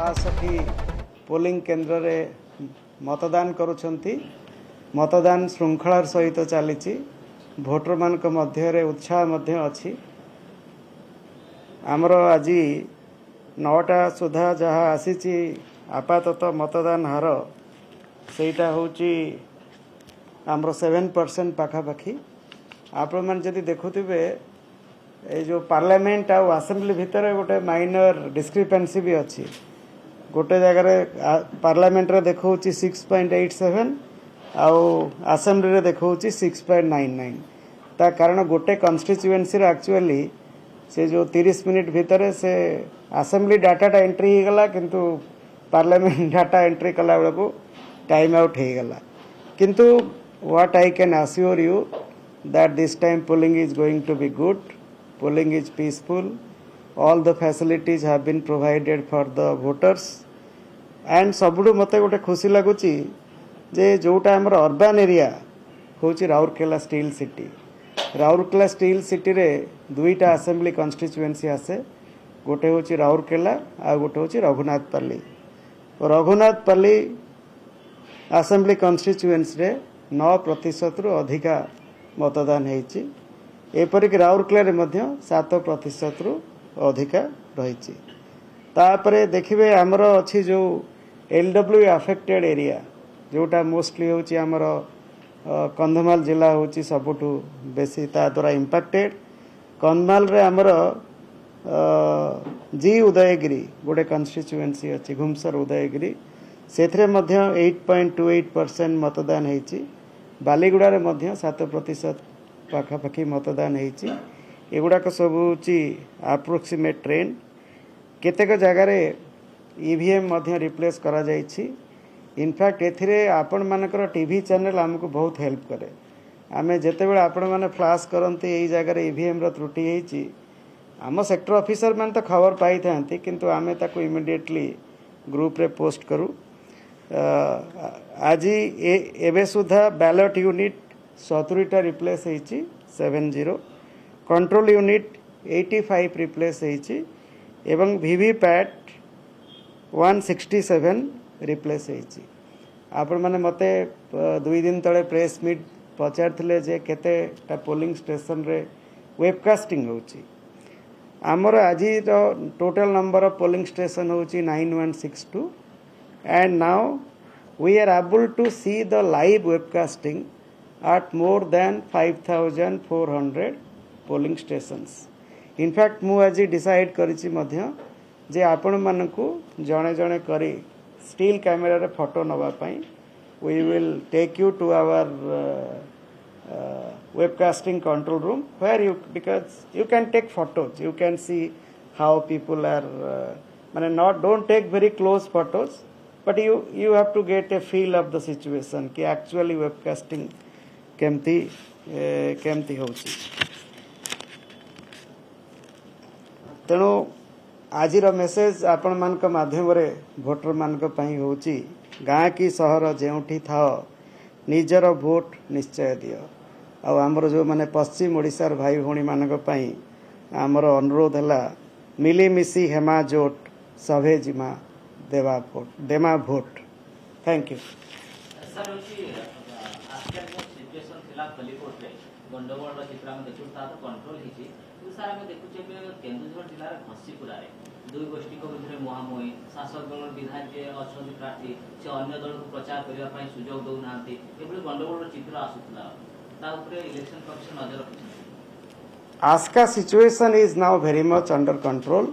160 polling केन्द्र रे मतदान करुछंती। मतदान श्रृंखलार सहित चली भोटर मान मध्य उत्साह मध्य अच्छी। आमर आज 9टा सुधा जहाँ आसी आपातत मतदान हार सेटा होची आमर 7% पाखापाखि। आपण मैंने जदि देखुवे ये जो पार्लियामेंट आउ असेंबली भितर गोटे माइनर डिस्क्रिपेन्सी भी अच्छी। गोटे जगार पार्लियामेंट रे देखा 6.87 आउ असेंबली रे देखा 6.99। ता कारण गोटे कन्स्टिट्युएंसी रे एक्चुअली से जो 30 मिनिट भितर से असेंबली डाटा एंट्री हो गला किंतु पार्लियामेंट डाटा एंट्री कला बेलू टाइम आउट हो गला। किंतु what I can assure you that this time polling is going to be good. Polling is peaceful. All the facilities have been provided for the voters and सबुठु मते गोटे खुशी लगुच जे जोटा हमर अर्बन एरिया होची Rourkela steel city. Rourkela steel city रे दुईटा असेंबली कन्स्टिट्युएंसी आसे। गोटे होची राउरकेला आ गोटे होची रघुनाथपल्ली। रघुनाथपल्ली असेंबली कन्स्टिट्युएंसी रे 9% रु अधिका मतदान होईची। एपरिक राउरकेला रे मध्य 7% रु अधिका रही। तापरे देखिए आमर अच्छी जो LW अफेक्टेड एरिया जोटा मोस्टली होची आमर कंधमाल जिला होची सबुठु बेसी ता द्वारा इम्पैक्टेड। कंधमाल रे आमर जी उदयगिरी गोटे कन्स्टिट्युएंसी अच्छी घुमसर उदयगिरी से मध्य 8.28% मतदान होईची। बालीगुड़ा रे मध्य 7% पाखापाखि मतदान होईची। एगुड़ाक सब होची अप्रोक्सीमेट ट्रेंड। केतेक जगार EVM मध्य रिप्लेस करा जाइछि। इनफैक्ट एथिरे आपण मानकर टीवी चैनल हमको बहुत हेल्प करे। आमे जेते बेले आपण माने फ्लैश करंती एई जगार EVM रो त्रुटि हेछि आम सेक्टर ऑफिसर मान तो खबर पाई थांती किंतु आमे ताको इमिडिएटली ग्रुप रे पोस्ट करू। आज एबे सुधा बैलेट यूनिट 70टा रिप्लेस हेछि 70। कंट्रोल यूनिट 85 रिप्लेस हेछि एवं वीवीपैट 167 रिप्लेस हेछि। आपण माने मते 2 दिन तले प्रेस मीट पचारथिले जे केतेटा पोलिंग स्टेशन रे वेबकास्टिंग होछि। आमर आज total number of polling station होछि 9162 and now we are able to see the live webcasting at more than 5400 polling stations. In fact मु आज डिसाइड करिछि मध्य जे आपण मानकु जणे जणे करी स्टिल कैमेरा रे फोटो नबा पई we will take you to our webcasting control room where you because you can take photos, you can see how people are don't take very close photos but you have to get a feel of the situation कि actually webcasting केमती होची। तेणु आज message आपण मान माध्यम रे voter मान होची गाँ की सहर जेउठी था निजर भोट निश्चय दियो। आमर जो माने पश्चिम ओडिशार भाई भौणी मान आमर अनुरोध है मिलीमिशी हेमा जोट सभे जिमा देमा भोट। Thank you. गंडगोल चित्र आम देखु कंट्रोल होती सर आम देखुचे केन्दुझर जिलार घसीपुरा दुई गोष्ठी विरुद्ध मुहांमुही शासक दल विधायक अच्छा प्रार्थी से अन्य दल को प्रचार करने सुजोग दौना गंडगोल चित्र आसूला इलेक्शन कमिशन नजर रखी। Aska situation is now very much under control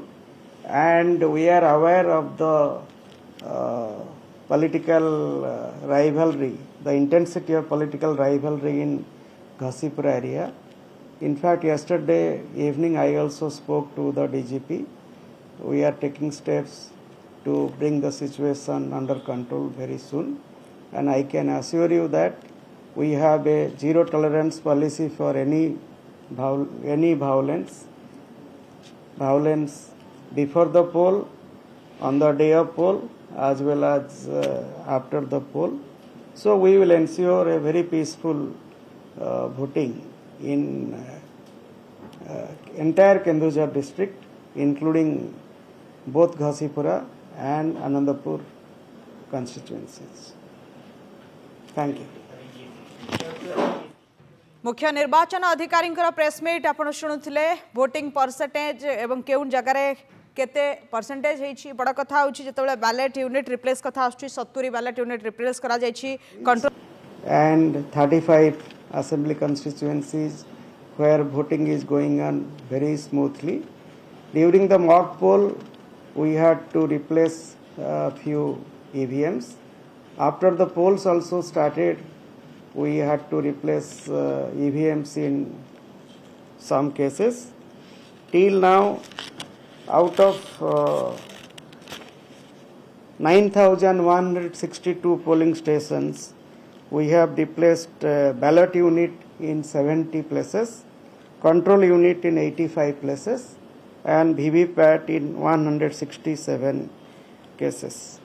and we are aware of the political rivalry, the intensity of political rivalry in Ghasipura area. In fact, yesterday evening I also spoke to the DGP. We are taking steps to bring the situation under control very soon, and I can assure you that we have a zero tolerance policy for any violence before the poll, on the day of poll, as well as after the poll. So we will ensure a very peaceful voting in entire Kendujhar district, including both Ghasipura and Anandapur constituencies. Thank you. मुख्य निर्वाचन अधिकारी press meet आपण शुणुले voting percentage एवं केउन जगार केते percentage होइछि बड़ कथा होछि जेतेबेले बैलेट यूनिट रिप्लेस कथा आछि 70 बैलेट यूनिट रिप्लेस करा जाइछि control and 35 assembly constituencies where voting is going on very smoothly. During the mock poll, we had to replace a few EVMs. After the polls also started, we had to replace EVMs in some cases. Till now, out of 9,162 polling stations, we have replaced ballot unit in 70 places, control unit in 85 places, and VVPAT in 167 cases.